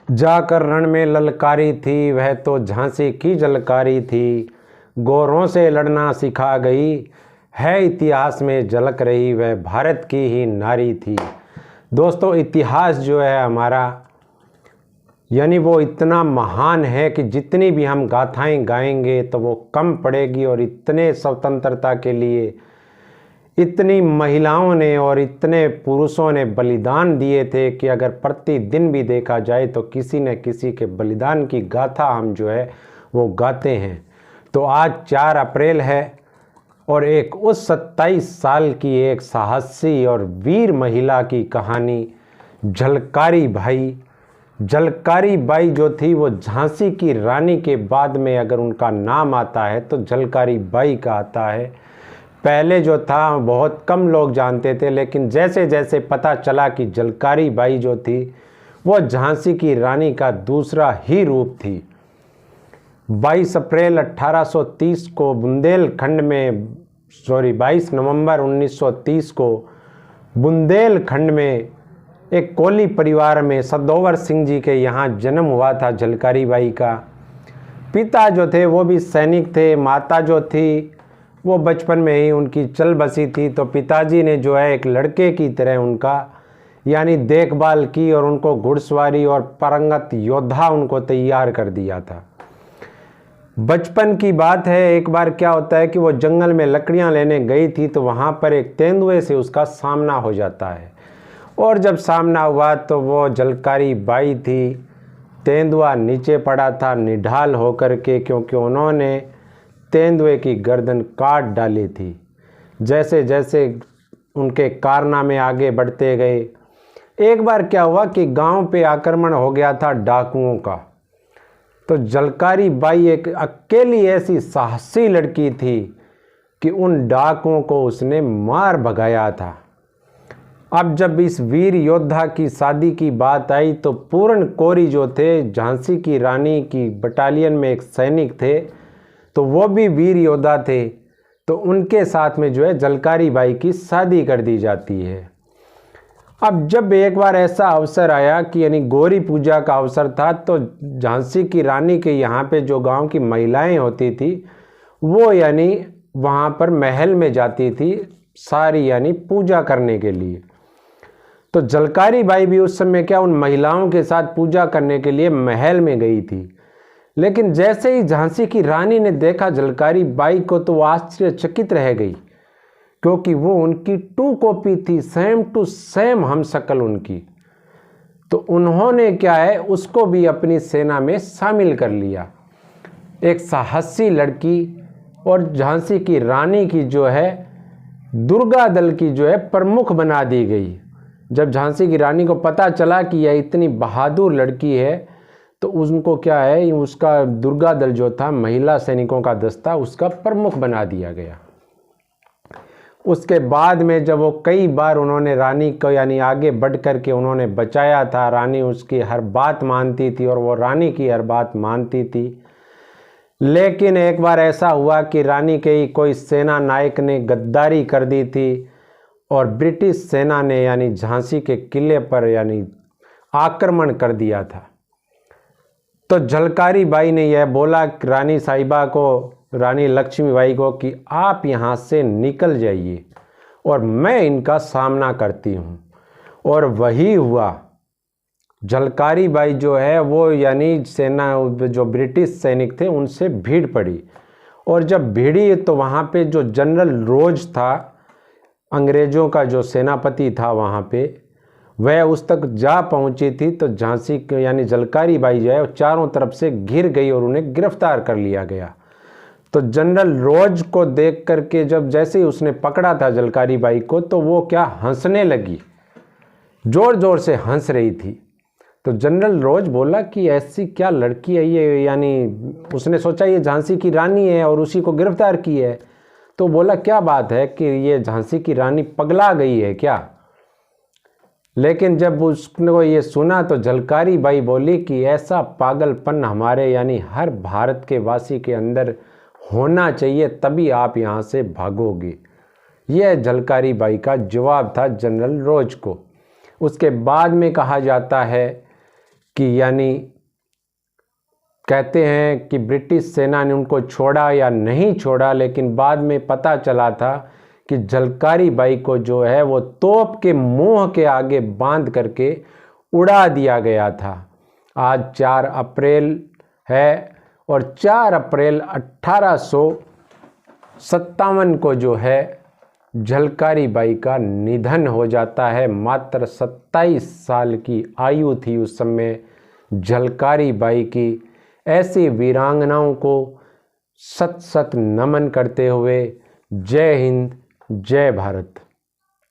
जाकर रण में ललकारी थी, वह तो झांसी की जलकारी थी। गोरों से लड़ना सिखा गई है, इतिहास में झलक रही वह भारत की ही नारी थी। दोस्तों, इतिहास जो है हमारा यानी वो इतना महान है कि जितनी भी हम गाथाएं गाएंगे तो वो कम पड़ेगी। और इतने स्वतंत्रता के लिए इतनी महिलाओं ने और इतने पुरुषों ने बलिदान दिए थे कि अगर प्रतिदिन भी देखा जाए तो किसी न किसी के बलिदान की गाथा हम जो है वो गाते हैं। तो आज 4 अप्रैल है और एक उस 27 साल की एक साहसी और वीर महिला की कहानी झलकारी बाई। झलकारी बाई जो थी वो झांसी की रानी के बाद में अगर उनका नाम आता है तो झलकारी बाई का आता है। पहले जो था बहुत कम लोग जानते थे, लेकिन जैसे जैसे पता चला कि झलकारी बाई जो थी वो झांसी की रानी का दूसरा ही रूप थी। 22 अप्रैल 1830 को बुंदेलखंड में 22 नवंबर 1930 को बुंदेलखंड में एक कोली परिवार में सदोवर सिंह जी के यहाँ जन्म हुआ था झलकारी बाई का। पिता जो थे वो भी सैनिक थे, माता जो थी वो बचपन में ही उनकी चल बसी थी। तो पिताजी ने जो है एक लड़के की तरह उनका यानी देखभाल की और उनको घुड़सवारी और परंगत योद्धा उनको तैयार कर दिया था। बचपन की बात है, एक बार क्या होता है कि वो जंगल में लकड़ियां लेने गई थी तो वहाँ पर एक तेंदुए से उसका सामना हो जाता है। और जब सामना हुआ तो वो झलकारी बाई थी, तेंदुआ नीचे पड़ा था निढाल होकर के, क्योंकि उन्होंने तेंदुए की गर्दन काट डाली थी। जैसे जैसे उनके कारनामे आगे बढ़ते गए, एक बार क्या हुआ कि गांव पे आक्रमण हो गया था डाकुओं का। तो झलकारी बाई एक अकेली ऐसी साहसी लड़की थी कि उन डाकुओं को उसने मार भगाया था। अब जब इस वीर योद्धा की शादी की बात आई तो पूर्ण कोरी जो थे झांसी की रानी की बटालियन में एक सैनिक थे, तो वो भी वीर योद्धा थे। तो उनके साथ में जो है झलकारी बाई की शादी कर दी जाती है। अब जब एक बार ऐसा अवसर आया कि यानी गौरी पूजा का अवसर था, तो झांसी की रानी के यहाँ पे जो गांव की महिलाएं होती थी वो यानी वहाँ पर महल में जाती थी सारी यानी पूजा करने के लिए। तो झलकारी बाई भी उस समय क्या उन महिलाओं के साथ पूजा करने के लिए महल में गई थी। लेकिन जैसे ही झांसी की रानी ने देखा झलकारी बाई को तो वो आश्चर्यचकित रह गई, क्योंकि वो उनकी 2 कॉपी थी, सेम टू सेम हम शक्ल उनकी। तो उन्होंने क्या है उसको भी अपनी सेना में शामिल कर लिया। एक साहसी लड़की और झांसी की रानी की जो है दुर्गा दल की जो है प्रमुख बना दी गई। जब झांसी की रानी को पता चला कि यह इतनी बहादुर लड़की है तो उनको क्या है उसका दुर्गा दल जो था महिला सैनिकों का दस्ता उसका प्रमुख बना दिया गया। उसके बाद में जब वो कई बार उन्होंने रानी को यानी आगे बढ़ कर के उन्होंने बचाया था, रानी उसकी हर बात मानती थी और वो रानी की हर बात मानती थी। लेकिन एक बार ऐसा हुआ कि रानी के ही कोई सेना नायक ने गद्दारी कर दी थी और ब्रिटिश सेना ने यानी झांसी के किले पर यानी आक्रमण कर दिया था। तो झलकारी बाई ने यह बोला रानी साहिबा को, रानी लक्ष्मीबाई को, कि आप यहाँ से निकल जाइए और मैं इनका सामना करती हूँ। और वही हुआ। झलकारी बाई जो है वो यानी सेना जो ब्रिटिश सैनिक थे उनसे भीड़ पड़ी। और जब भिड़ी तो वहाँ पे जो जनरल रोज था, अंग्रेज़ों का जो सेनापति था वहाँ पे, वह उस तक जा पहुंची थी। तो झांसी यानी झलकारी बाई जो है चारों तरफ से घिर गई और उन्हें गिरफ्तार कर लिया गया। तो जनरल रोज को देख करके जब जैसे ही उसने पकड़ा था झलकारी बाई को तो वो क्या हंसने लगी, जोर जोर से हंस रही थी। तो जनरल रोज बोला कि ऐसी क्या लड़की है ये, यानी उसने सोचा ये झांसी की रानी है और उसी को गिरफ्तार की है। तो बोला क्या बात है कि ये झांसी की रानी पगला गई है क्या। लेकिन जब उसने ये सुना तो झलकारी बाई बोली कि ऐसा पागलपन हमारे यानी हर भारत के वासी के अंदर होना चाहिए, तभी आप यहाँ से भागोगे। यह झलकारी बाई का जवाब था जनरल रोज को। उसके बाद में कहा जाता है कि यानी कहते हैं कि ब्रिटिश सेना ने उनको छोड़ा या नहीं छोड़ा, लेकिन बाद में पता चला था कि झलकारी बाई को जो है वो तोप के मुंह के आगे बांध करके उड़ा दिया गया था। आज 4 अप्रैल है और 4 अप्रैल 1857 को जो है झलकारी बाई का निधन हो जाता है। मात्र 27 साल की आयु थी उस समय झलकारी बाई की। ऐसी वीरांगनाओं को सत सत नमन करते हुए जय हिंद, जय भारत।